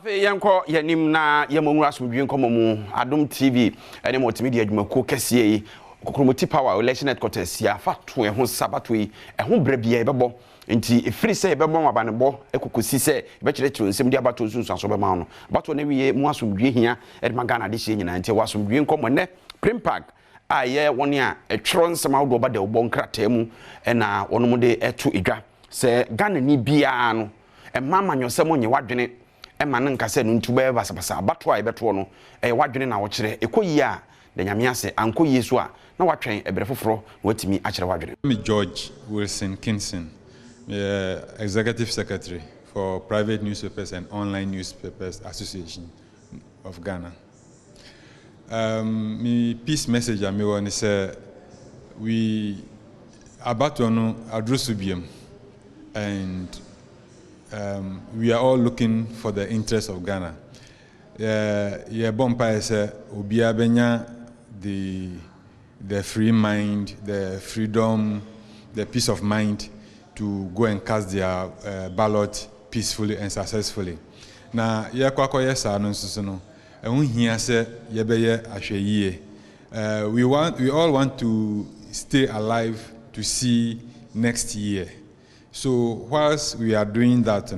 Afe yanko yanim na yemonu Asomdwoe Nk3mm3 Adom TV ene multimedia adwumako kese yi kokromoti power election headquarters ya fato ho sabato yi ho brabia ebebo nti efiri se ebebo mabanebo ekokosi se ebekyerekire nsem dia bato nsunso be ma no bato na wiye mu Asomdwoe hia edmagana de hye nyina nti Asomdwoe Nk3mm3 ne primpag aye woni a etwero nsem awdo ba de obo nkrata mu na wono de eto edwa se Ghana ni bia no emama nyosem onye wadwene ema ne nkase no ntube basabasa abato a ebeto no wadwene na wo kire ekoyi a de nyame ase anko yesu a na watwen ebere foforo watimi a kire wadwene. Me George Wilson Kinson, Executive Secretary for Private Newspapers and Online Newspapers Association of Ghana. Me peace message I want to say we abato no adrusubium and we are all looking for the interest of Ghana. Bompa is Obia Benya, the free mind, the freedom, the peace of mind to go and cast their ballot peacefully and successfully. Now, yesa no we all want to stay alive to see next year. So whilst we are doing that,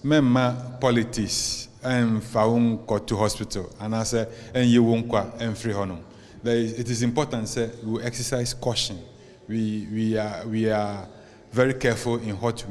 memma politics and faun go to hospital and I say and you won't and free honor. It is important say we exercise caution. We are very careful in what